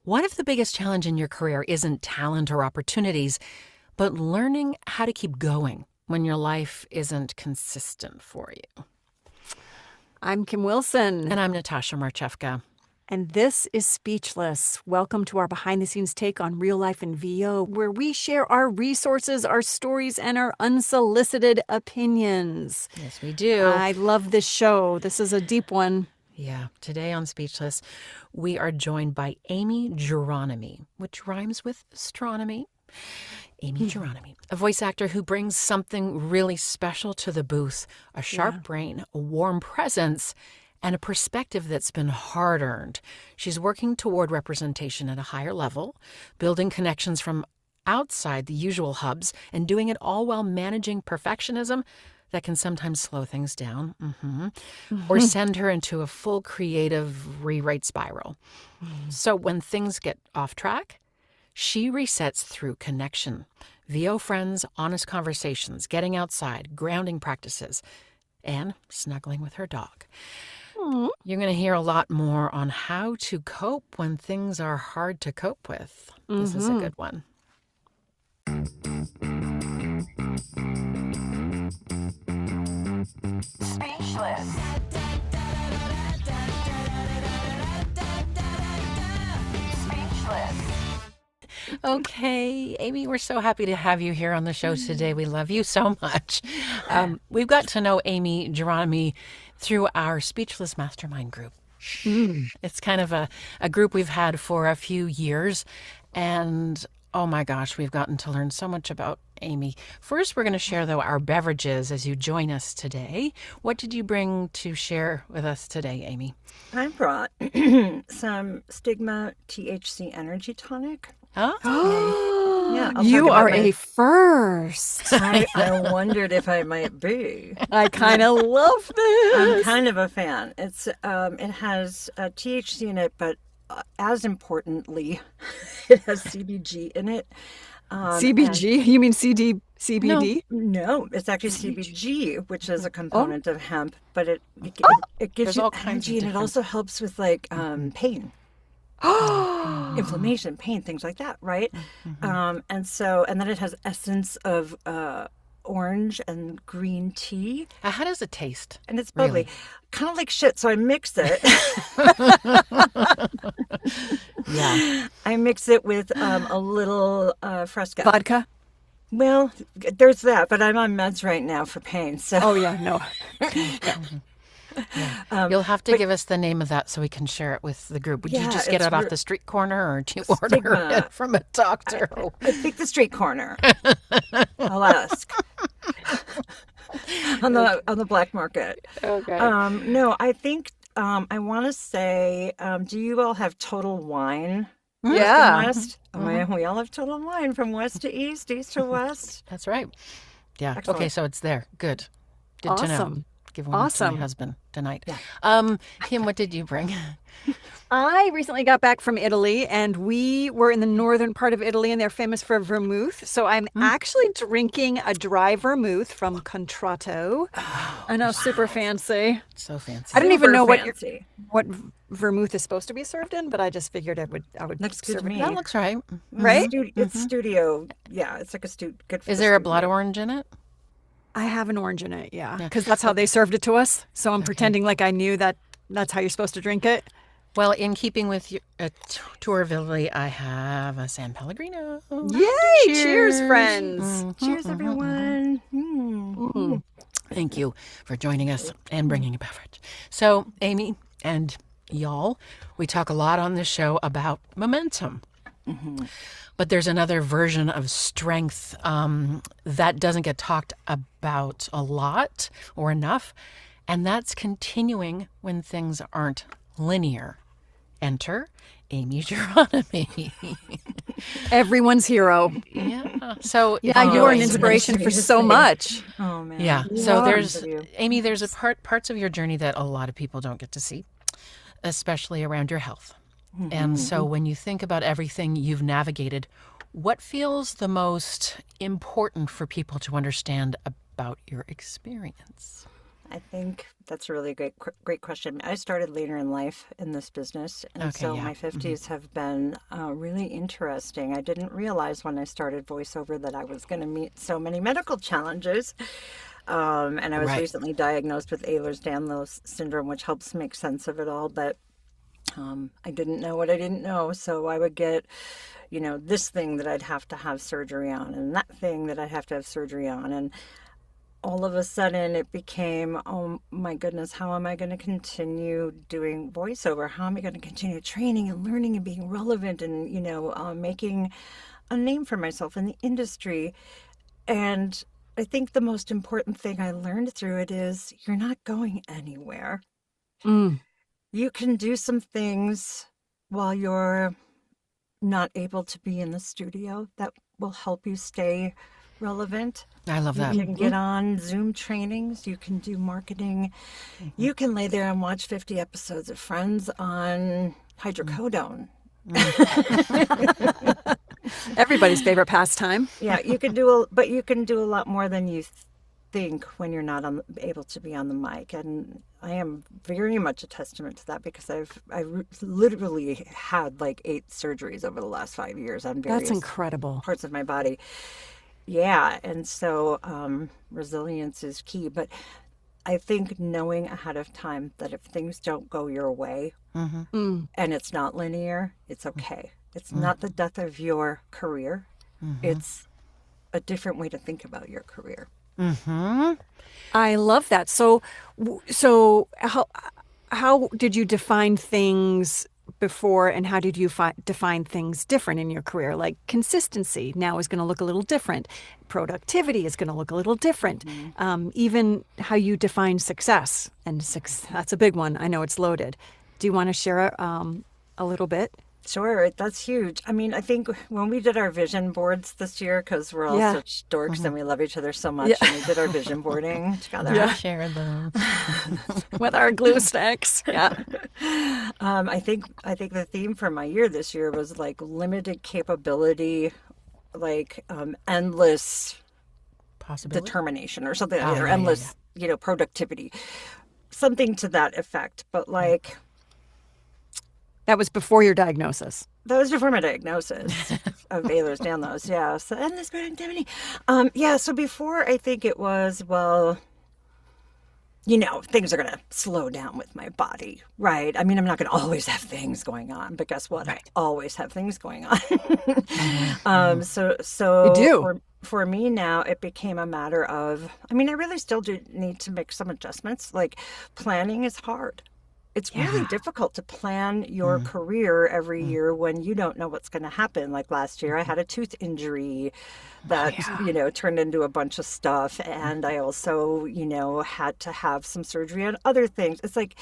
What if the biggest challenge in your career isn't talent or opportunities, but learning how to keep going when your life isn't consistent for you? I'm Kim Wilson. And I'm Natasha Marchewka. And this is Speechless. Welcome to our behind-the-scenes take on real life in VO, where we share our resources, our stories, and our unsolicited opinions. Yes, we do. I love this show. This is a deep one. Yeah. Today on Speechless, we are joined by Aimee Gironimi, which rhymes with astronomy. Aimee Gironimi, a voice actor who brings something really special to the booth, a sharp brain, a warm presence, and a perspective that's been hard-earned. She's working toward representation at a higher level, building connections from outside the usual hubs, and doing it all while managing perfectionism that can sometimes slow things down, or send her into a full creative rewrite spiral. So when things get off track, she resets through connection, VO friends, honest conversations, getting outside, grounding practices, and snuggling with her dog. You're going to hear a lot more on how to cope when things are hard to cope with. This is a good one. Speechless. Speechless. Okay, Aimee, we're so happy to have you here on the show today. We love you so much. We've got to know Aimee Gironimi through our Speechless Mastermind group. It's kind of a group we've had for a few years, and oh my gosh, we've gotten to learn so much about Aimee. First, we're going to share, though, our beverages as you join us today. What did you bring to share with us today, Aimee? I brought some Stigma THC Energy Tonic. Oh, Yeah, You are a first. I wondered if I might be. I kind of love I'm this. kind of a fan. It has THC in it, but as importantly, it has CBG in it. CBG? You mean CBD? No, it's actually CBG, which is a component of hemp, but it gives There's you all kinds of energy, and it different- also helps with like pain. Inflammation, pain, things like that, right? And then it has essence of orange and green tea, how does it taste? and it's bubbly, Really? kind of like shit. So I mix it. Yeah. I mix it with a little Fresca. Vodka? Well, there's that, but I'm on meds right now for pain. So Oh, yeah, no. You'll have to give us the name of that so we can share it with the group. Would you Yeah, just get it's it off the street corner, or do you order Stigma. it from a doctor? I think the street corner. I'll ask. on the black market. Okay. No, I think I want to say, do you all have Total Wine? Yeah. West? Oh, yeah, we all have Total Wine from west to east, east to west. That's right. Yeah. Excellent. Okay, so it's there. Good. Good to know. Awesome. Give one to Awesome. my husband tonight. Yeah. Kim, what did you bring? I recently got back from Italy, and we were in the northern part of Italy, and they're famous for vermouth. So I'm actually drinking a dry vermouth from Contratto. I know, super fancy. So fancy. I don't even know what fancy. what vermouth is supposed to be served in, but I just figured I would Looks good serve to it. me. That looks right. Right? It's studio. Yeah, it's like a good. For Is the there a studio. blood orange in it? I have an orange in it, yeah, because that's how they served it to us. So I'm pretending like I knew that that's how you're supposed to drink it. Well, in keeping with your tour of Italy, I have a San Pellegrino. Yay! Cheers, friends. Cheers, everyone. Thank you for joining us and bringing a beverage. So, Aimee and y'all, we talk a lot on this show about momentum. But there's another version of strength that doesn't get talked about a lot or enough, and that's continuing when things aren't linear. Enter Aimee Gironimi. Everyone's hero. Yeah. So Yeah, you're an inspiration for so much. Oh man. Yeah. So there's you. Aimee, there's a parts of your journey that a lot of people don't get to see, especially around your health. And so when you think about everything you've navigated, what feels the most important for people to understand about your experience? I think that's a really great question. I started later in life in this business, and Okay, so yeah. my 50s have been really interesting. I didn't realize when I started voiceover that I was going to meet so many medical challenges. And I was Right. recently diagnosed with Ehlers-Danlos Syndrome, which helps make sense of it all. But I didn't know what I didn't know. So I would get, this thing that I'd have to have surgery on, and that thing that I'd have to have surgery on. And all of a sudden it became, oh my goodness, how am I going to continue doing voiceover? How am I going to continue training and learning and being relevant and, making a name for myself in the industry? And I think the most important thing I learned through it is you're not going anywhere. Mm. You can do some things while you're not able to be in the studio that will help you stay relevant. I love You that. can get on Zoom trainings. You can do marketing. You can lay there and watch 50 episodes of Friends on hydrocodone. Everybody's favorite pastime. Yeah, but you can do a lot more than you think when you're not able to be on the mic. And I am very much a testament to that because I've literally had like 8 surgeries over the last 5 years on That's various incredible. parts of my body. Yeah, and so resilience is key. But I think knowing ahead of time that if things don't go your way Mm. and it's not linear, it's okay. It's not the death of your career. It's a different way to think about your career. I love that. So how did you define things before, and how did you define things different in your career? Like consistency now is going to look a little different. Productivity is going to look a little different. Even how you define success, and that's a big one. I know it's loaded. Do you want to share a little bit? Sure, that's huge. I mean, I think when we did our vision boards this year, because we're all Yeah. such dorks and we love each other so much, and we did our vision boarding together. I share those. With our glue sticks. Yeah. I think the theme for my year this year was like limited capability, like endless Possibility. determination or something, Oh, or yeah, endless, productivity, something to that effect. But like. That was before your diagnosis. That was before my diagnosis of Ehlers-Danlos, yeah. So endless productivity. So before I think it was, well, things are going to slow down with my body, right? I mean, I'm not going to always have things going on, but guess what? I always have things going on. So You do. for me now, it became a matter of, I mean, I really still do need to make some adjustments. Like planning is hard. It's really difficult to plan your career every year when you don't know what's going to happen. Like last year, I had a tooth injury that, turned into a bunch of stuff. And I also, had to have some surgery on other things. It's like,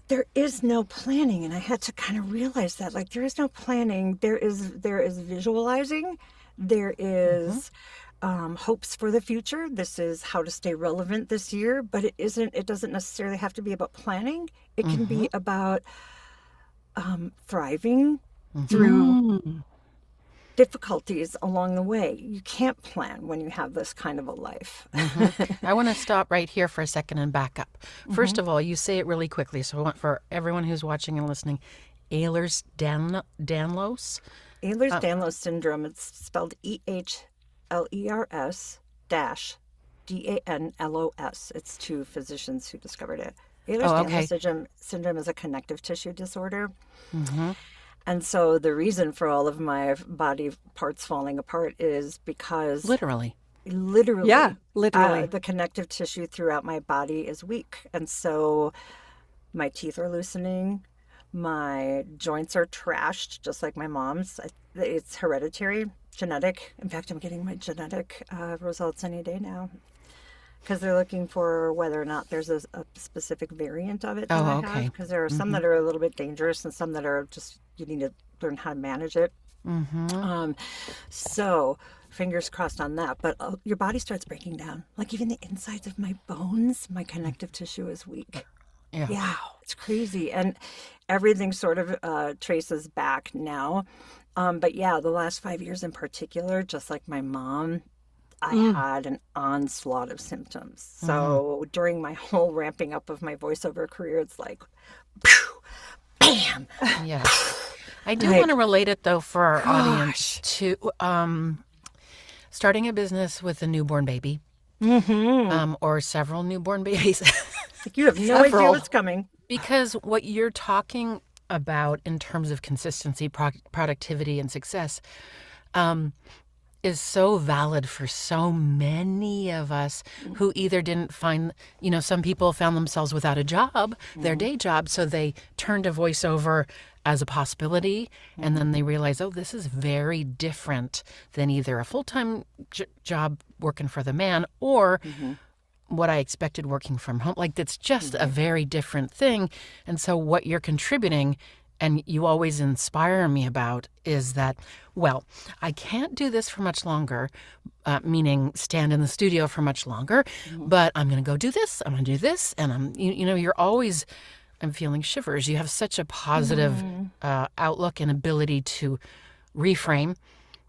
there is no planning. And I had to kind of realize that, like, there is no planning. There is visualizing. There is hopes for the future. This is how to stay relevant this year, but it doesn't necessarily have to be about planning. It can be about thriving through difficulties along the way. You can't plan when you have this kind of a life. I want to stop right here for a second and back up. First of all, you say it really quickly. So I want for everyone who's watching and listening, Ehlers-Danlos? Ehlers-Danlos Syndrome, it's spelled EHLERS-DANLOS. It's 2 physicians who discovered it. Ehlers-Danlos syndrome is a connective tissue disorder. And so the reason for all of my body parts falling apart is because Literally. Yeah, literally. the connective tissue throughout my body is weak. And so my teeth are loosening. My joints are trashed, just like my mom's. It's hereditary, genetic. In fact, I'm getting my genetic results any day now because they're looking for whether or not there's a specific variant of it that I have. Because there are some that are a little bit dangerous and some that are just, you need to learn how to manage it. So fingers crossed on that. But your body starts breaking down. Like even the insides of my bones, my connective tissue is weak. Yeah, it's crazy. And everything sort of traces back now. But yeah, the last 5 years in particular, just like my mom, I had an onslaught of symptoms. So during my whole ramping up of my voiceover career, it's like, pew, bam. Yeah. I do want to relate it, though, for our audience to starting a business with a newborn baby or several newborn babies. You have no idea what's coming. Because what you're talking about in terms of consistency, productivity, and success is so valid for so many of us who either didn't find, some people found themselves without a job, their day job, so they turned to voiceover as a possibility, and then they realize, oh, this is very different than either a full-time job working for the man or what I expected working from home. Like, it's just a very different thing. And so what you're contributing, and you always inspire me about, is that, well, I can't do this for much longer, meaning stand in the studio for much longer, but I'm going to go do this, I'm going to do this, and you're always, I'm feeling shivers. You have such a positive outlook and ability to reframe.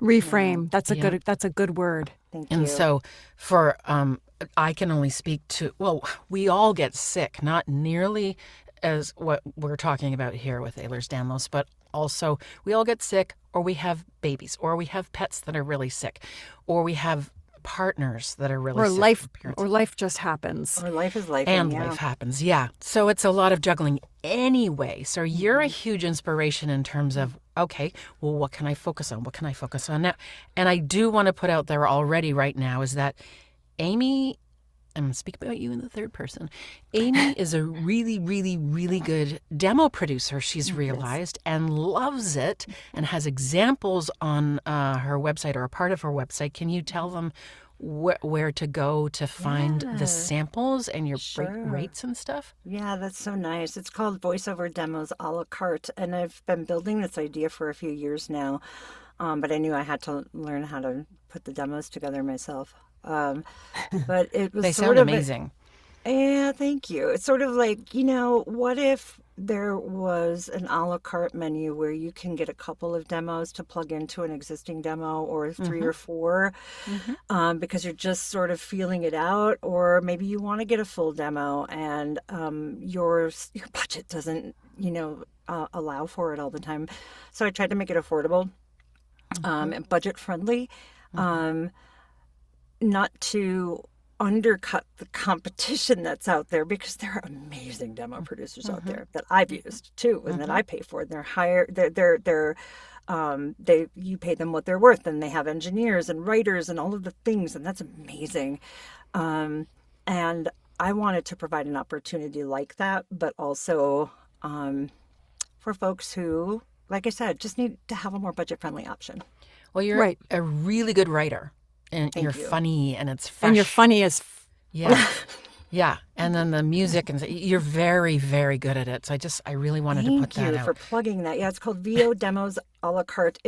That's a good word. Thank and you. so for, I can only speak to, well, we all get sick, not nearly as what we're talking about here with Ehlers-Danlos, but also we all get sick, or we have babies, or we have pets that are really sick, or we have partners that are really sick. Or life just happens. Or life is life. And life happens, yeah. So it's a lot of juggling anyway. So you're a huge inspiration in terms of, okay, well, what can I focus on? What can I focus on now? And I do want to put out there already right now is that Aimee, I'm going to speak about you in the third person. Aimee is a really, really, really good demo producer, she's realized, and loves it and has examples on her website or a part of her website. Can you tell them where to go to find the samples and your rates and stuff? Yeah, that's so nice. It's called Voiceover Demos a la carte, and I've been building this idea for a few years now, but I knew I had to learn how to put the demos together myself. But it was they sort sound of amazing. Yeah, thank you. It's sort of like, what if there was an a la carte menu where you can get a couple of demos to plug into an existing demo, or 3 or 4, because you're just sort of feeling it out, or maybe you want to get a full demo and your budget doesn't, allow for it all the time. So I tried to make it affordable and budget friendly. Not to undercut the competition that's out there, because there are amazing demo producers out there that I've used too, and that I pay for. They're higher. You pay them what they're worth, and they have engineers and writers and all of the things, and that's amazing. And I wanted to provide an opportunity like that, but also for folks who, like I said, just need to have a more budget-friendly option. Well, you're a really good writer. And you're funny, and it's fresh. And you're funny as... Yeah. And then the music, and you're very, very good at it. So I really wanted to put that out. Thank you for plugging that. Yeah, it's called VO Demos a la carte.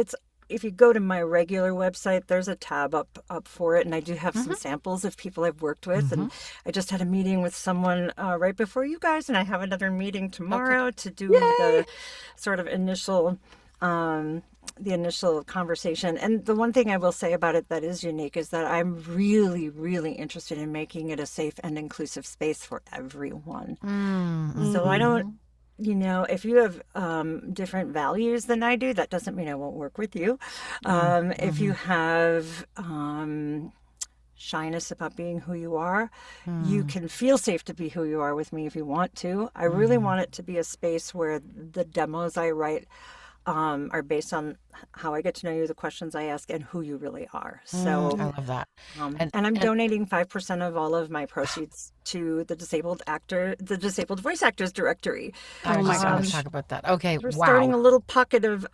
If you go to my regular website, there's a tab up for it, and I do have some samples of people I've worked with. And I just had a meeting with someone right before you guys, and I have another meeting tomorrow to do the sort of initial conversation. And the one thing I will say about it that is unique is that I'm really, really interested in making it a safe and inclusive space for everyone. So I don't, if you have different values than I do, that doesn't mean I won't work with you. If you have shyness about being who you are, you can feel safe to be who you are with me if you want to. I really want it to be a space where the demos I write are based on how I get to know you, the questions I ask, and who you really are. So I love that. And I'm donating 5% of all of my proceeds to the Disabled Voice Actors Directory. Oh my God, let's talk about that. Okay, we're starting a little pocket of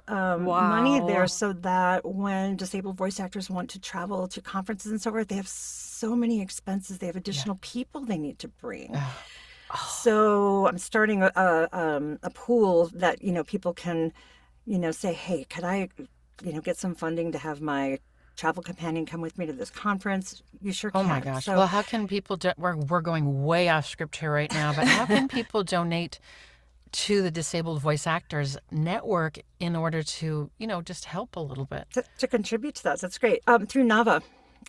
money there, so that when disabled voice actors want to travel to conferences and so forth, they have so many expenses. They have additional people they need to bring. So I'm starting a pool that, people can, say, hey, could I, get some funding to have my travel companion come with me to this conference? You sure can. Oh my gosh. So, well, how can people, we're going way off script here right now, but how can people donate to the Disabled Voice Actors Network in order to, just help a little bit? To contribute to that. That's great. Through NAVA.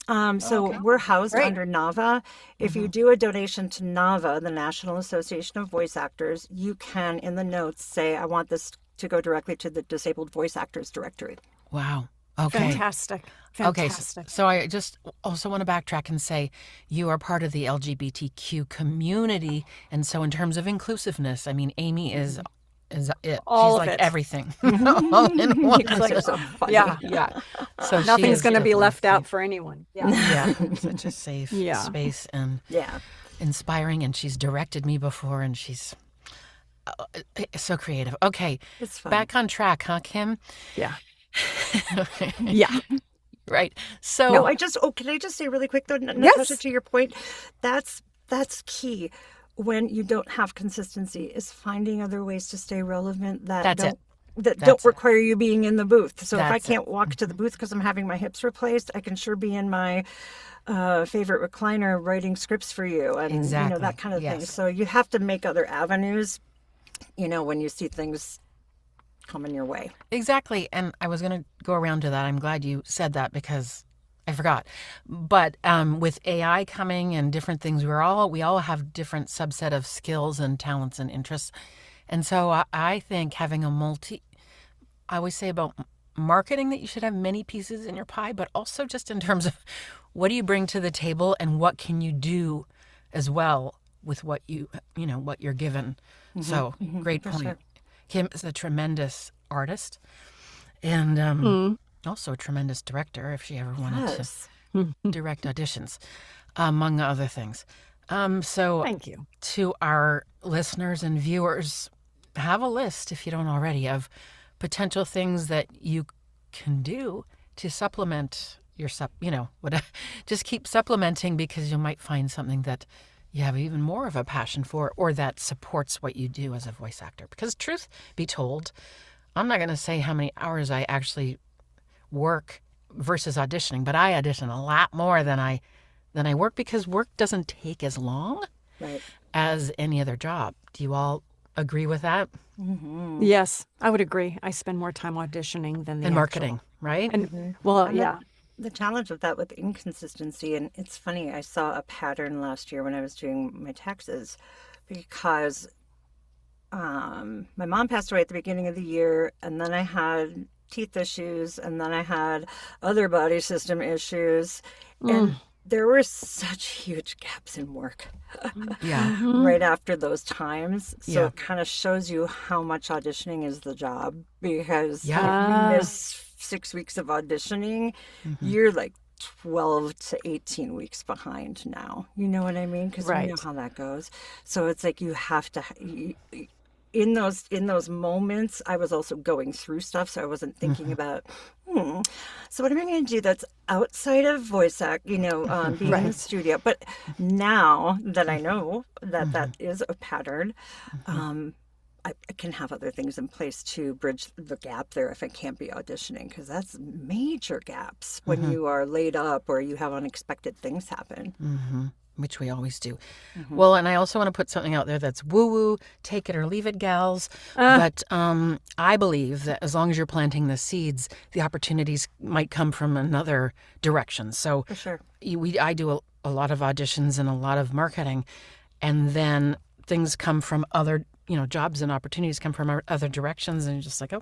So we're housed Great. under NAVA. If you do a donation to NAVA, the National Association of Voice Actors, you can, in the notes, say, I want this to go directly to the Disabled Voice Actors Directory. Wow. Okay. Fantastic. Okay, Fantastic. so I just also want to backtrack and say you are part of the LGBTQ community, and so in terms of inclusiveness, I mean, Aimee is it. All She's of like it. everything, all in one. You guys are so funny. Yeah. Yeah. So she Nothing's is going to be definitely left out safe. for anyone. Yeah. Yeah, such a safe Yeah. space and Yeah. inspiring, and she's directed me before, and she's so creative. Okay, It's fun. back on track, huh, Kim? Yeah. Yeah. Right. So No, can I just say really quick though, Natasha, to your point, that's key when you don't have consistency, is finding other ways to stay relevant that That's it. don't That's it. require you being in the booth. So if I That's it. can't walk to the booth because I'm having my hips replaced, I can sure be in my favorite recliner writing scripts for you and Exactly. that kind of thing. Yes. So you have to make other avenues, when you see things coming your way. Exactly. And I was going to go around to that. I'm glad you said that because I forgot. But with AI coming and different things, we all have different subset of skills and talents and interests. And so I think having I always say about marketing that you should have many pieces in your pie, but also just in terms of what do you bring to the table and what can you do as well with what what you're given. So great point. sure. Kim is a tremendous artist and also a tremendous director if she ever wanted Yes. to direct auditions, among other things. So Thank you. to our listeners and viewers, have a list, if you don't already, of potential things that you can do to supplement your just keep supplementing, because you might find something that you have even more of a passion for or that supports what you do as a voice actor. Because truth be told, I'm not going to say how many hours I actually work versus auditioning, but I audition a lot more than I work, because work doesn't take as long Right. as any other job. Do you all agree with that? Yes, I would agree. I spend more time auditioning than the And actual- marketing, right? And well, And yeah. The challenge of that with inconsistency, and it's funny, I saw a pattern last year when I was doing my taxes, because my mom passed away at the beginning of the year, and then I had teeth issues, and then I had other body system issues, and there were such huge gaps in work Yeah. right after those times. So Yeah. it kind of shows you how much auditioning is the job, because if Yeah. you miss 6 weeks of auditioning, you're like 12 to 18 weeks behind now. You know what I mean? Because we know Right. how that goes. So it's like you have to, in those moments, I was also going through stuff, so I wasn't thinking about, so what am I going to do that's outside of voice act, being in the studio. But now that I know that that is a pattern, I can have other things in place to bridge the gap there if I can't be auditioning, because that's major gaps when you are laid up or you have unexpected things happen. Which we always do. Well, and I also want to put something out there that's woo-woo, take it or leave it, gals. But I believe that as long as you're planting the seeds, the opportunities might come from another direction. So For sure. I do a lot of auditions and a lot of marketing, and then things come from other, jobs and opportunities come from other directions, and you're just like, oh,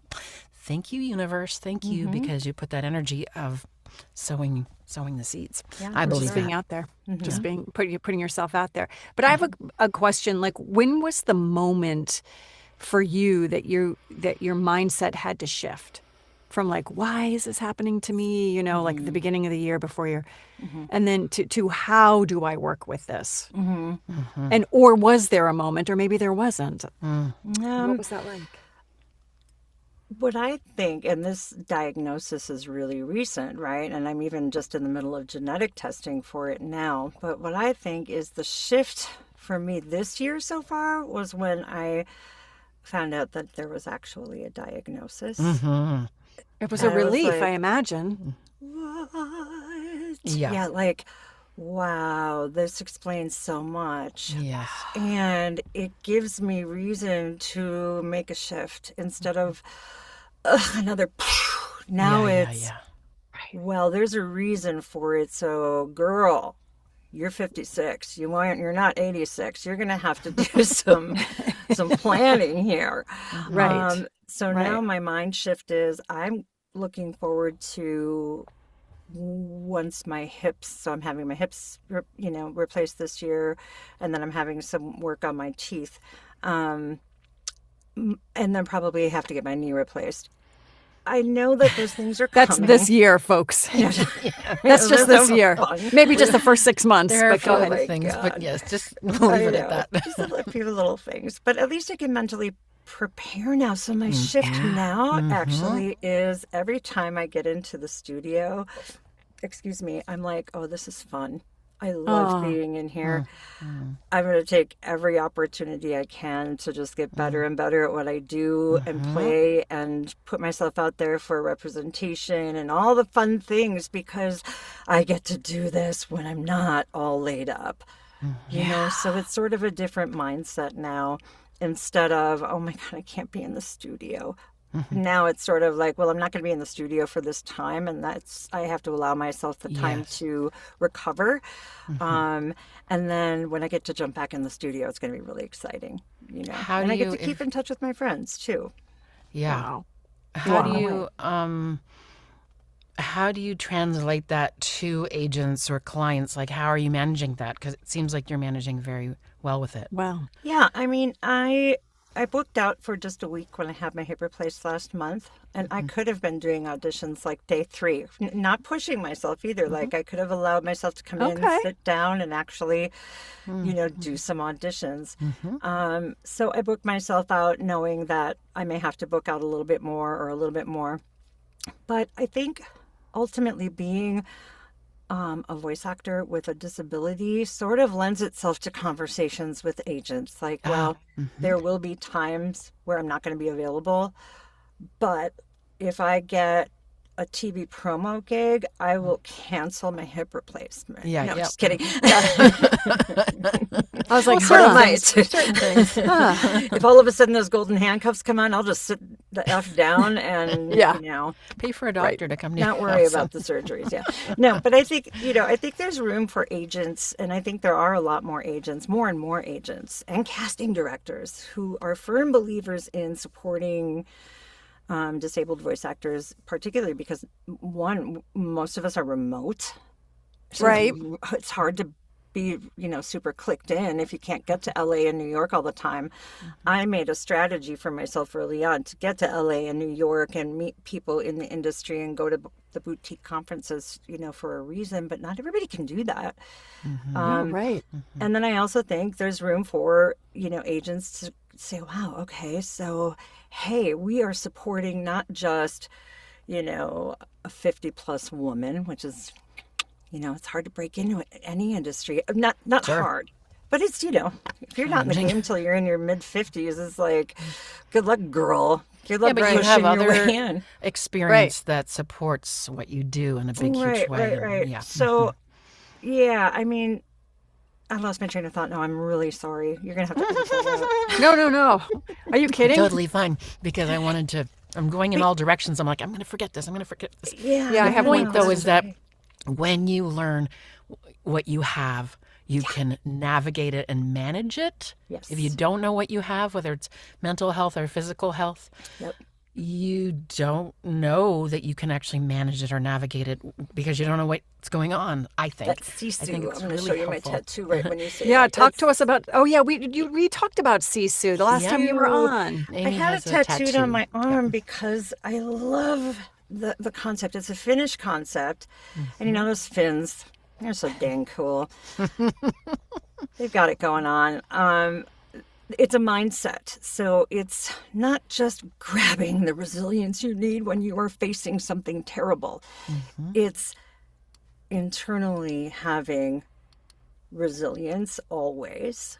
thank you, universe, thank you, because you put that energy of sowing the seeds. I believe Just being that. out there, just putting yourself out there. But I have a question. Like, when was the moment for you that your mindset had to shift from like, why is this happening to me? Like the beginning of the year before you're, and then to how do I work with this? And or was there a moment, or maybe there wasn't? What was that like? What I think, and this diagnosis is really recent, right? And I'm even just in the middle of genetic testing for it now. But what I think is the shift for me this year so far was when I found out that there was actually a diagnosis. It was And a I was relief, like, I imagine. What? Yeah. Like, wow, this explains so much. Yes. And it gives me reason to make a shift instead of another. Now Yeah, it's yeah. well, there's a reason for it. So, girl, you're 56. You're not 86. You're going to have to do some planning here. Right. So now my mind shift is I'm looking forward to once my hips, so I'm having my hips, replaced this year, and then I'm having some work on my teeth. And then probably have to get my knee replaced. I know that those things are That's coming. this year, folks. That's just this year. Maybe just the first 6 months. There are a But few go other ahead. things, God. but yes, just we'll leave it at that. Just a few little things. But at least I can mentally prepare now. So my shift now actually is every time I get into the studio, I'm like, oh, this is fun. I love being in here. I'm going to take every opportunity I can to just get better and better at what I do and play and put myself out there for representation and all the fun things because I get to do this when I'm not all laid up. So it's sort of a different mindset now. Instead of, oh my God, I can't be in the studio. Now it's sort of like, well, I'm not going to be in the studio for this time, and I have to allow myself the time to recover. And then when I get to jump back in the studio, it's going to be really exciting, and I get to keep in touch with my friends too. Yeah. Wow. How do you translate that to agents or clients? Like, how are you managing that? Because it seems like you're managing very well with it. Wow. Yeah, I mean, I booked out for just a week when I had my hip replaced last month, and I could have been doing auditions like day 3, not pushing myself either. Like I could have allowed myself to come in, sit down, and actually, do some auditions. So I booked myself out knowing that I may have to book out a little bit more or a little bit more. But I think ultimately being a voice actor with a disability sort of lends itself to conversations with agents. Like, well, there will be times where I'm not going to be available, but if I get a TV promo gig, I will cancel my hip replacement. Yeah, no, yep. Just kidding. I was like, certain things. If all of a sudden those golden handcuffs come on, I'll just sit the F down and, Pay for a doctor to come to not your worry house. about the surgeries. Yeah. No, but I think, I think there's room for agents, and I think there are a lot more agents, more and more agents and casting directors who are firm believers in supporting disabled voice actors, particularly because most of us are remote. So Right. It's hard to be, super clicked in if you can't get to LA and New York all the time. I made a strategy for myself early on to get to LA and New York and meet people in the industry and go to the boutique conferences, for a reason, but not everybody can do that. Right. And then I also think there's room for, agents to say, wow, okay, so, hey, we are supporting not just, a 50 plus woman, which is, it's hard to break into any industry. Not hard, but it's, if you're not in the game until you're in your mid 50s, it's like, good luck, girl. Good luck but you pushing have your other way in. experience that supports what you do in a big, huge way. Right. Yeah. So, yeah, I mean, I lost my train of thought. No, I'm really sorry. You're going to have to edit that out. No. Are you kidding? Totally fine, because I'm going in all directions. I'm like, I'm going to forget this. Yeah, I have The one point, though, is that right. when you learn what you have, you can navigate it and manage it. Yes. If you don't know what you have, whether it's mental health or physical health, Yep. you don't know that you can actually manage it or navigate it because you don't know what's going on, I think. That's Sisu. I think I'm it's going to really show you helpful. my tattoo right when you say Yeah, that. talk to us about. Oh yeah, we talked about Sisu the last time you were on. Amy I had has it tattooed on my arm because I love the concept. It's a Finnish concept. And those Finns, they're so dang cool. They've got it going on. It's a mindset. So it's not just grabbing the resilience you need when you are facing something terrible. It's internally having resilience always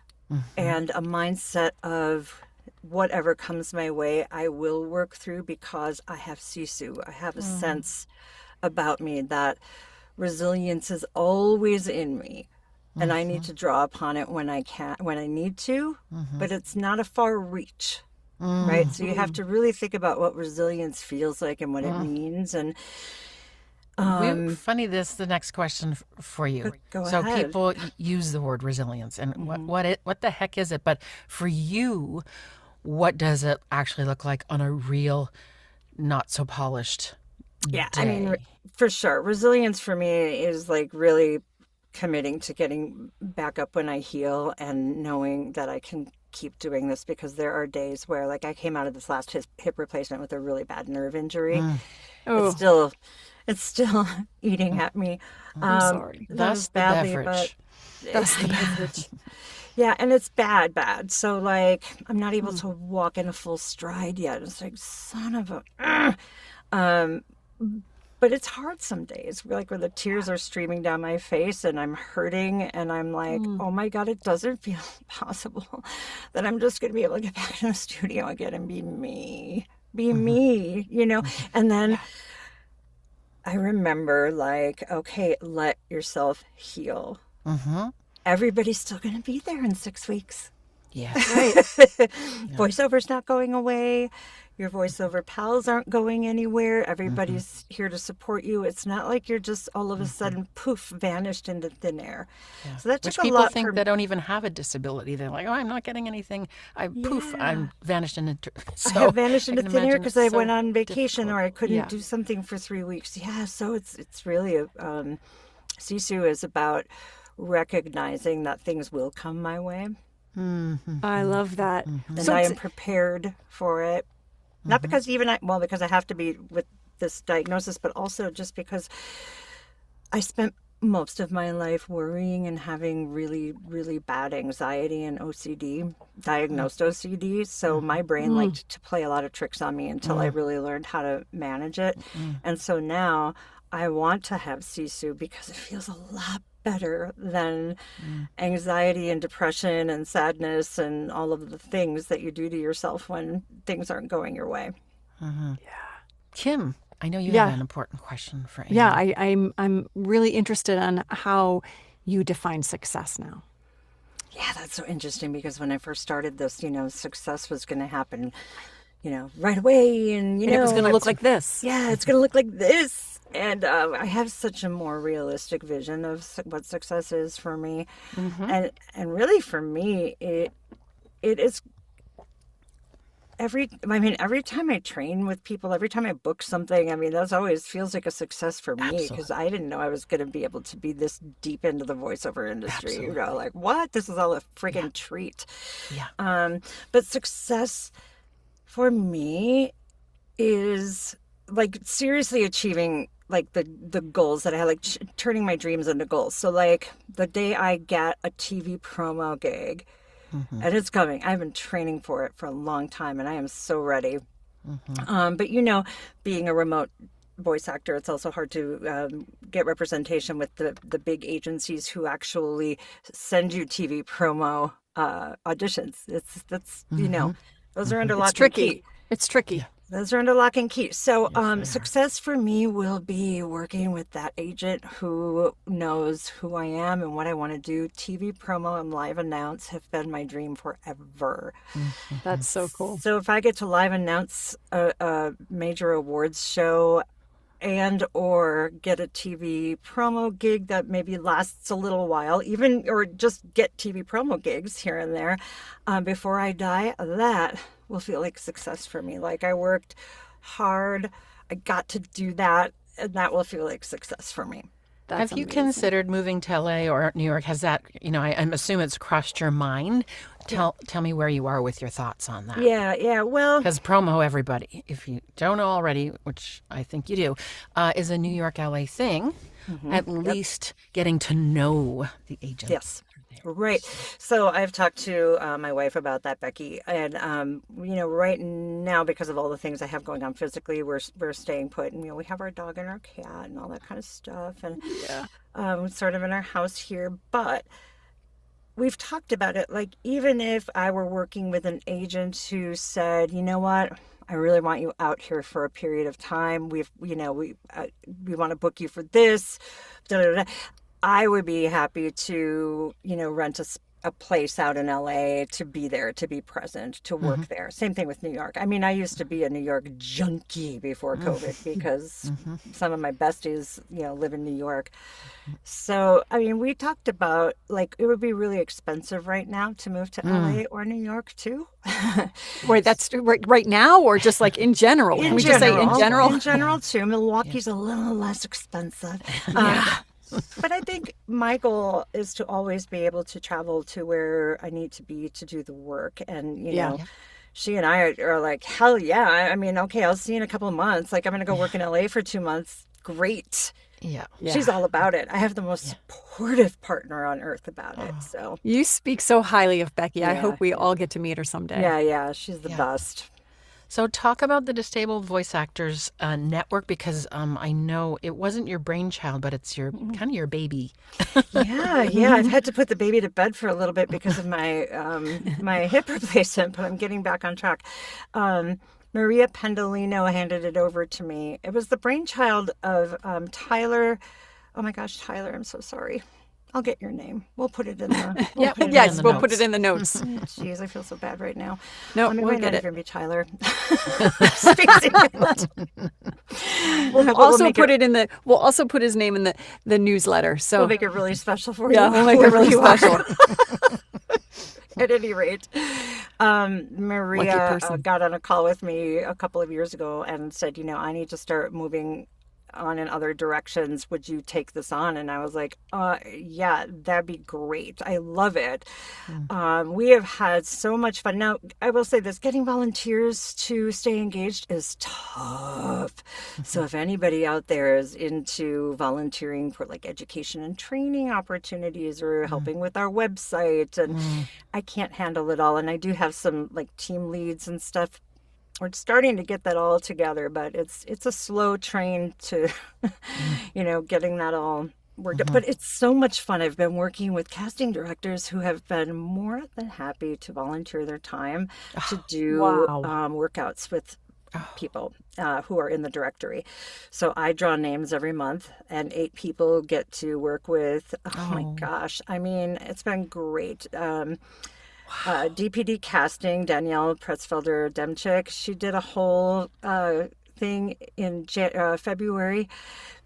and a mindset of whatever comes my way, I will work through because I have Sisu. I have a sense about me that resilience is always in me. And I need to draw upon it when I need to, but it's not a far reach, right? So you have to really think about what resilience feels like and what it means. And Funny, this is the next question for you. Go So ahead. people use the word resilience, and what the heck is it? But for you, what does it actually look like on a real, not so polished Yeah, day? I mean, for sure. Resilience for me is like really committing to getting back up when I heal and knowing that I can keep doing this, because there are days where, like, I came out of this last hip replacement with a really bad nerve injury. It's Oh, still it's still eating at me. I'm sorry. Not Thus as the badly, but beverage. That's the beverage. yeah, and it's bad. So like I'm not able to walk in a full stride yet. It's like, son of a but it's hard some days, like where the tears are streaming down my face and I'm hurting and I'm like, oh my God, it doesn't feel possible that I'm just going to be able to get back in the studio again and be me. Be me, And then I remember, like, okay, let yourself heal. Everybody's still going to be there in 6 weeks. Yes. Right. Voiceover's not going away. Your voiceover pals aren't going anywhere. Everybody's here to support you. It's not like you're just all of a sudden, poof, vanished into thin air. Yeah. So that Which took a people lot think for they don't even have a disability. They're like, oh, I'm not getting anything. Poof, I'm vanished into. I have vanished into can thin air imagine because it's I so went on vacation difficult. or I couldn't Yeah. do something for 3 weeks. Yeah, so it's really Sisu is about recognizing that things will come my way, I love that. and So I it's- am prepared for it. Not because because I have to be with this diagnosis, but also just because I spent most of my life worrying and having really, really bad anxiety and OCD, diagnosed OCD. So my brain liked to play a lot of tricks on me until I really learned how to manage it. And so now I want to have Sisu because it feels a lot better than anxiety and depression and sadness and all of the things that you do to yourself when things aren't going your way. Kim, I know you Yeah. have an important question for Amy. yeah, I'm really interested on how you define success now. Yeah, that's so interesting because when I first started this, success was going to happen, right away. And, And it was going to look like this. yeah, it's going to look like this. And I have such a more realistic vision of what success is for me. And really for me, it is every time I train with people, every time I book something, I mean, that always feels like a success for me because I didn't know I was going to be able to be this deep into the voiceover industry. Like, what? This is all a freaking treat. Yeah. But success for me is like seriously achieving like the goals that I had, like turning my dreams into goals. So like the day I get a TV promo gig, and it's coming. I've been training for it for a long time, and I am so ready. But being a remote voice actor, it's also hard to get representation with the big agencies who actually send you TV promo auditions. That's those are under lock It's tricky. and key. It's tricky. Those are under lock and key. So success for me will be working with that agent who knows who I am and what I want to do. TV promo and live announce have been my dream forever. That's so cool. So if I get to live announce a major awards show and or get a TV promo gig that maybe lasts a little while, or just get TV promo gigs here and there before I die, that will feel like success for me. Like I worked hard, I got to do that, and that will feel like success for me. That's Have you amazing. considered moving to LA or New York? Has that, I assume it's crossed your mind. Tell me where you are with your thoughts on that. Yeah. Well, Because promo, everybody, if you don't know already, which I think you do, is a New York, LA thing. At least getting to know the agents. yes. Right. So I've talked to my wife about that, Becky, and right now because of all the things I have going on physically, we're staying put, and we have our dog and our cat and all that kind of stuff, and sort of in our house here. But we've talked about it. Like even if I were working with an agent who said, you know what, I really want you out here for a period of time. We want to book you for this. Da, da, da. I would be happy to, rent a a place out in LA to be there, to be present, to work there. Same thing with New York. I mean, I used to be a New York junkie before COVID because some of my besties, live in New York. So, I mean, we talked about like it would be really expensive right now to move to LA or New York too. Wait, that's right now, or just like in general? Can we just say in general? In general too. Milwaukee's a little less expensive. But I think my goal is to always be able to travel to where I need to be to do the work. And, she and I are like, hell yeah. I mean, okay, I'll see you in a couple of months. Like, I'm going to go work in LA for 2 months. Great. Yeah. She's all about it. I have the most supportive partner on earth about it. So You speak so highly of Becky. I hope we all get to meet her someday. yeah, she's the best. So talk about the Disabled Voice Actors Network, because I know it wasn't your brainchild, but it's your kind of your baby. Yeah. I've had to put the baby to bed for a little bit because of my my hip replacement, but I'm getting back on track. Maria Pendolino handed it over to me. It was the brainchild of Tyler. Oh my gosh, Tyler, I'm so sorry. I'll get your name. We'll put it in the. We'll put it in the notes. Jeez, I feel so bad right now. No, we'll get not it. even be Tyler. We'll also put his name in the newsletter. So we'll make it really special for you. Yeah, we'll make it really special. At any rate, Maria got on a call with me a couple of years ago and said, I need to start moving on in other directions. Would you take this on? And I was like, yeah, that'd be great. I love it. We have had so much fun. Now, I will say this, getting volunteers to stay engaged is tough. So if anybody out there is into volunteering for like education and training opportunities or helping with our website, and I can't handle it all. And I do have some like team leads and stuff. We're starting to get that all together, but it's a slow train to, getting that all worked out. But it's so much fun. I've been working with casting directors who have been more than happy to volunteer their time to do workouts with people who are in the directory. So I draw names every month, and 8 people get to work with. Oh my gosh. I mean, it's been great. DPD casting, Danielle Pretzfelder-Demchik, she did a whole thing in February.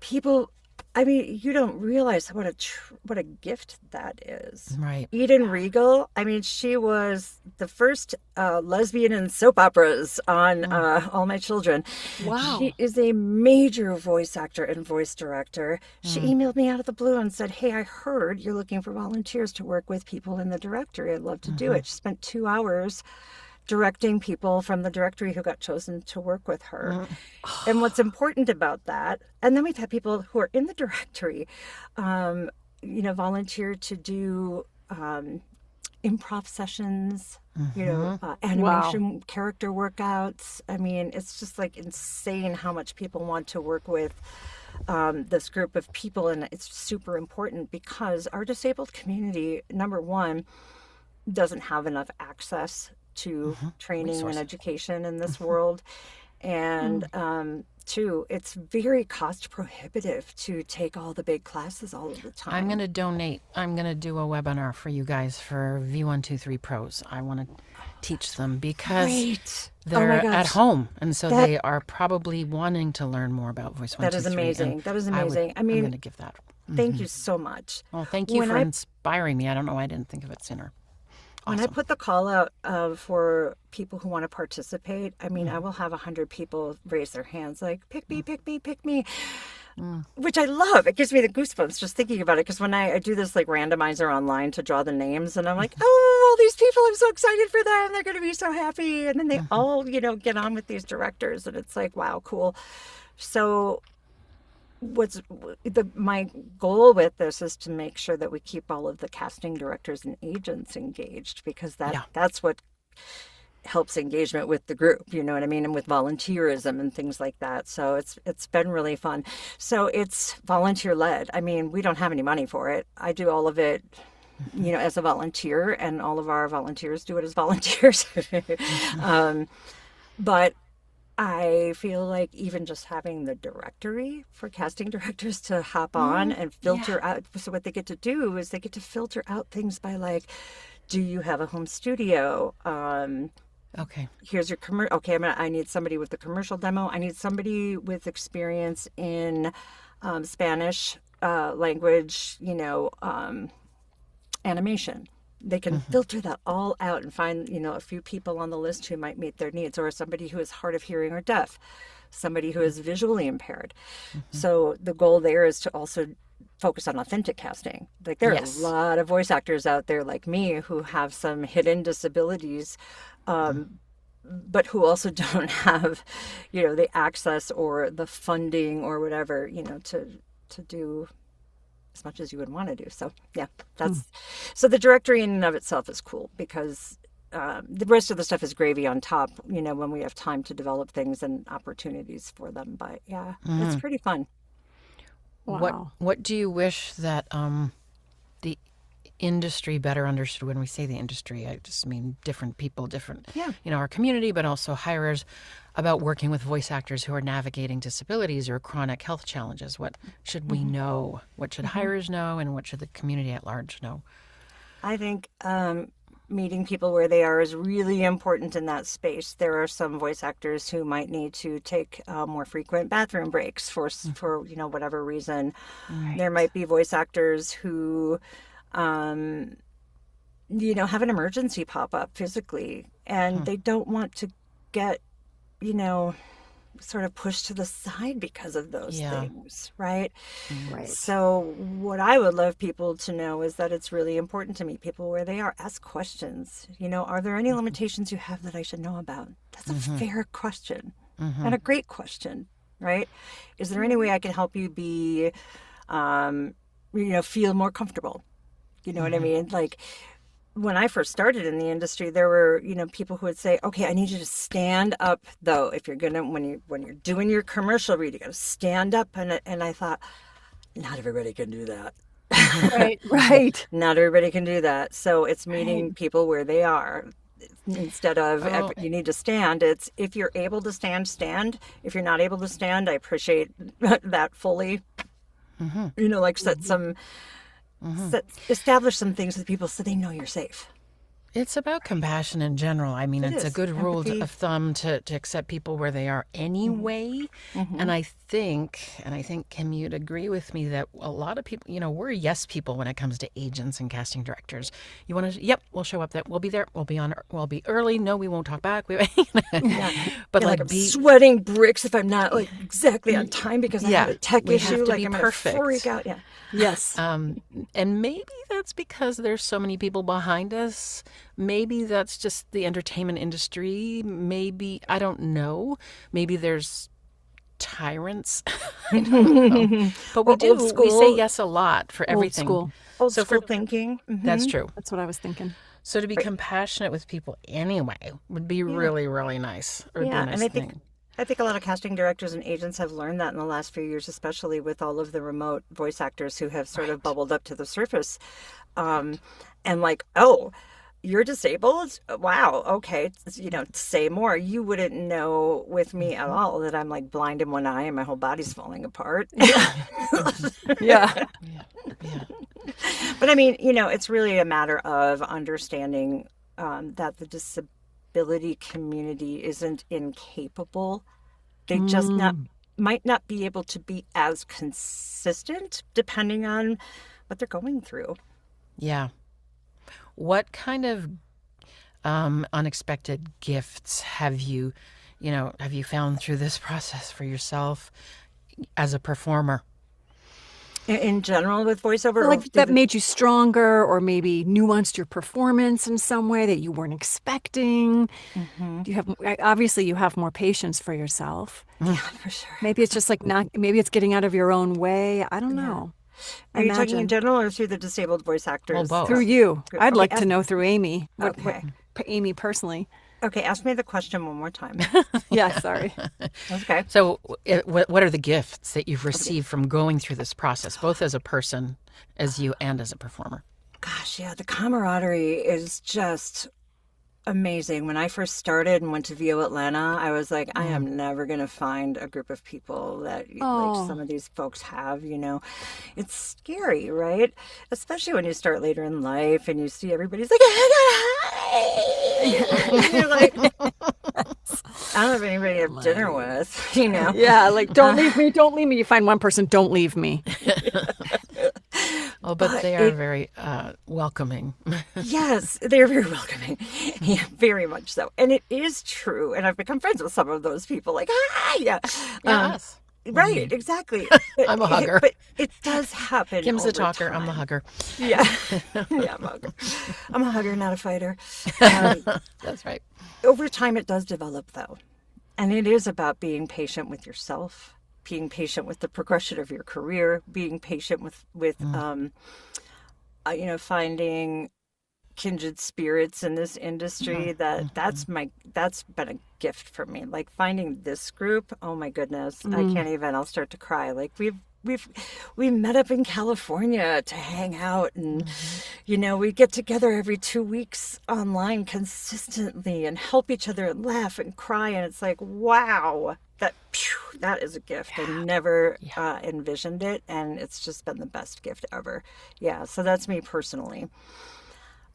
People, I mean, you don't realize what a gift that is. Right. Eden Regal, I mean, she was the first lesbian in soap operas on All My Children. Wow. She is a major voice actor and voice director. She emailed me out of the blue and said, hey, I heard you're looking for volunteers to work with people in the directory. I'd love to do it. She spent 2 hours directing people from the directory who got chosen to work with her. And what's important about that, and then we've had people who are in the directory, volunteer to do improv sessions, animation character workouts. I mean, it's just like insane how much people want to work with this group of people. And it's super important because our disabled community, number one, doesn't have enough access to training and education in this world. And 2, it's very cost prohibitive to take all the big classes all of the time. I'm going to donate. I'm going to do a webinar for you guys for V123 Pros. I want to teach them because they're at home. And so they are probably wanting to learn more about Voice 123. That is amazing. That is amazing. I'm going to give that. Thank you so much. Well, thank you for inspiring me. I don't know why I didn't think of it sooner. When I put the call out for people who want to participate, I mean, I will have 100 people raise their hands like, pick me, pick me, pick me, which I love. It gives me the goosebumps just thinking about it. Because when I do this like randomizer online to draw the names, and I'm like, oh, all these people, I'm so excited for them. They're going to be so happy. And then they all, get on with these directors. And it's like, wow, cool. So my goal with this is to make sure that we keep all of the casting directors and agents engaged, because that's what helps engagement with the group, you know what I mean, and with volunteerism and things like that. So it's been really fun. So it's volunteer led. I mean, we don't have any money for it. I do all of it as a volunteer, and all of our volunteers do it as volunteers. But I feel like even just having the directory for casting directors to hop on and filter out. So what they get to do is they get to filter out things by like, do you have a home studio? Okay. Here's your commercial. Okay, I need somebody with the commercial demo. I need somebody with experience in Spanish language, animation. They can filter that all out and find, a few people on the list who might meet their needs, or somebody who is hard of hearing or deaf, somebody who is visually impaired. So the goal there is to also focus on authentic casting. Like there are a lot of voice actors out there like me who have some hidden disabilities, but who also don't have, the access or the funding or whatever, to do as much as you would want to do. So yeah, so the directory in and of itself is cool because the rest of the stuff is gravy on top, when we have time to develop things and opportunities for them. But yeah, it's pretty fun. Wow. What do you wish that the industry better understood? When we say the industry, I just mean different people, our community, but also hirers, about working with voice actors who are navigating disabilities or chronic health challenges. What should we know? What should hirers know? And what should the community at large know? I think meeting people where they are is really important in that space. There are some voice actors who might need to take more frequent bathroom breaks for whatever reason. Right. There might be voice actors who have an emergency pop up physically, and they don't want to get, sort of pushed to the side because of those things, right? Right. So what I would love people to know is that it's really important to meet people where they are. Ask questions. Are there any limitations you have that I should know about? That's a fair question and a great question, right? Is there any way I can help you be, feel more comfortable? You know what I mean? Like, when I first started in the industry, there were, people who would say, okay, I need you to stand up though. If you're when you're doing your commercial read, you got to stand up. And I thought, not everybody can do that. Right. Not everybody can do that. So it's meeting people where they are. Instead of you need to stand, it's if you're able to stand, stand. If you're not able to stand, I appreciate that fully. Establish some things with people so they know you're safe. It's about compassion in general. I mean, it's a good rule of thumb to accept people where they are anyway. And I think Kim, you'd agree with me that a lot of people, we're yes people when it comes to agents and casting directors. You want to, yep, we'll show up. That we'll be there. We'll be early. No, we won't talk back. But I'm sweating bricks if I'm not like exactly on time because I have a tech issue. Like I'm perfect. Gonna freak out. Yeah. Yes. And maybe that's because there's so many people behind us. Maybe that's just the entertainment industry. Maybe, I don't know. Maybe there's tyrants. I don't know. But we say yes a lot for everything. Old school thinking. That's true. That's what I was thinking. So to be compassionate with people anyway would be really, really nice. Or be a nice thing. I think a lot of casting directors and agents have learned that in the last few years, especially with all of the remote voice actors who have sort of bubbled up to the surface. And like, oh, you're disabled? Wow. Okay. Say more. You wouldn't know with me at all that I'm like blind in one eye and my whole body's falling apart. Yeah. But I mean, it's really a matter of understanding that the disability community isn't incapable. They just might not be able to be as consistent depending on what they're going through. Yeah. What kind of unexpected gifts have you found through this process for yourself as a performer? In general with voiceover? Like that made you stronger or maybe nuanced your performance in some way that you weren't expecting. Obviously you have more patience for yourself. Yeah, for sure. Maybe it's just like maybe it's getting out of your own way. I don't know. Are you talking in general or through the disabled voice actors? Well, both. Through you. I'd like to know through Aimee. Okay. Aimee personally. Okay, ask me the question one more time. Yeah, sorry. Okay. So what are the gifts that you've received from going through this process, both as a person, as you, and as a performer? Gosh, yeah, the camaraderie is just amazing. When I first started and went to VO Atlanta, I was like, I am never going to find a group of people that like some of these folks have, you know. It's scary, right? Especially when you start later in life and you see everybody's like, hi. You're like, I don't have anybody to have dinner with, you know. Yeah, like, don't leave me, don't leave me. You find one person, don't leave me. Oh, but they are very welcoming. Yes, they're very welcoming. Yeah, very much so. And it is true. And I've become friends with some of those people. Like, hi, yeah. Yes. Right, exactly. I'm a hugger. But it does happen. Kim's the over talker. time. I'm the hugger. Yeah. Yeah, I'm a hugger. I'm a hugger, not a fighter. That's right. Over time, it does develop, though. And it is about being patient with yourself, being patient with the progression of your career, being patient with finding kindred spirits in this industry. That's been a gift for me. Like finding this group, oh my goodness, I can't even. I'll start to cry. Like we met up in California to hang out, and we get together every 2 weeks online consistently and help each other and laugh and cry, and it's like, wow, that is a gift. I never envisioned it, and it's just been the best gift ever. Yeah, so that's me personally.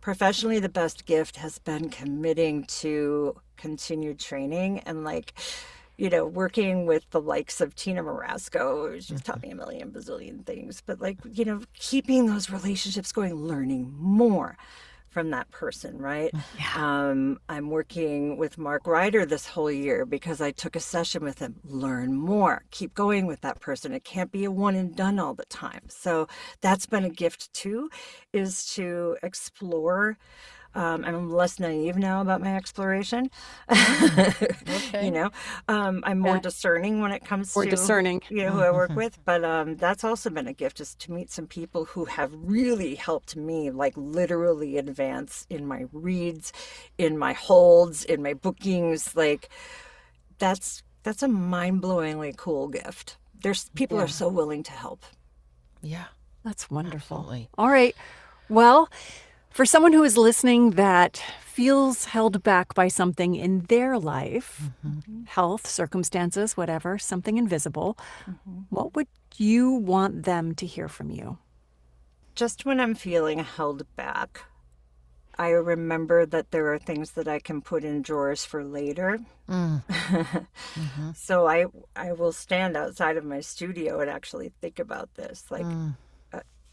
Professionally, the best gift has been committing to continued training and working with the likes of Tina Marasco. She's taught me a million bazillion things, but keeping those relationships going, learning more from that person, right? Yeah. I'm working with Mark Ryder this whole year because I took a session with him. Learn more. Keep going with that person. It can't be a one and done all the time. So that's been a gift too, is to explore. I'm less naive now about my exploration. Okay. I'm more discerning when it comes to who I work with. But that's also been a gift, is to meet some people who have really helped me, like literally advance in my reads, in my holds, in my bookings. Like that's a mind-blowingly cool gift. People are so willing to help. Yeah. That's wonderful. Absolutely. All right. Well, for someone who is listening that feels held back by something in their life, health, circumstances, whatever, something invisible, what would you want them to hear from you? Just when I'm feeling held back, I remember that there are things that I can put in drawers for later. So I will stand outside of my studio and actually think about this.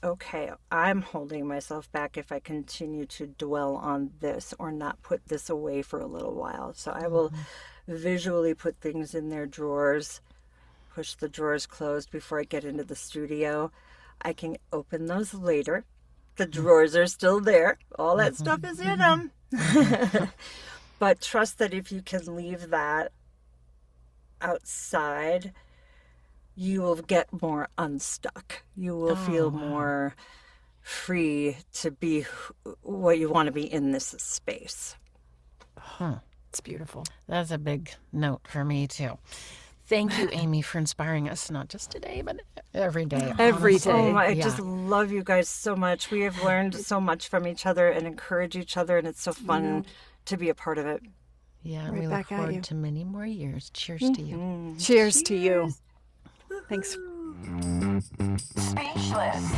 Okay, I'm holding myself back if I continue to dwell on this or not put this away for a little while. So I will visually put things in their drawers, push the drawers closed before I get into the studio. I can open those later. The drawers are still there. All that stuff is in them. But trust that if you can leave that outside, you will get more unstuck. You will feel more free to be what you want to be in this space. It's beautiful. That's a big note for me, too. Thank you, Aimee, for inspiring us, not just today, but every day. Every honestly. day. I just love you guys so much. We have learned so much from each other and encourage each other, and it's so fun to be a part of it. Yeah, Right we look back at you. forward to many more years. Cheers to you. Cheers to you. Thanks. Speechless.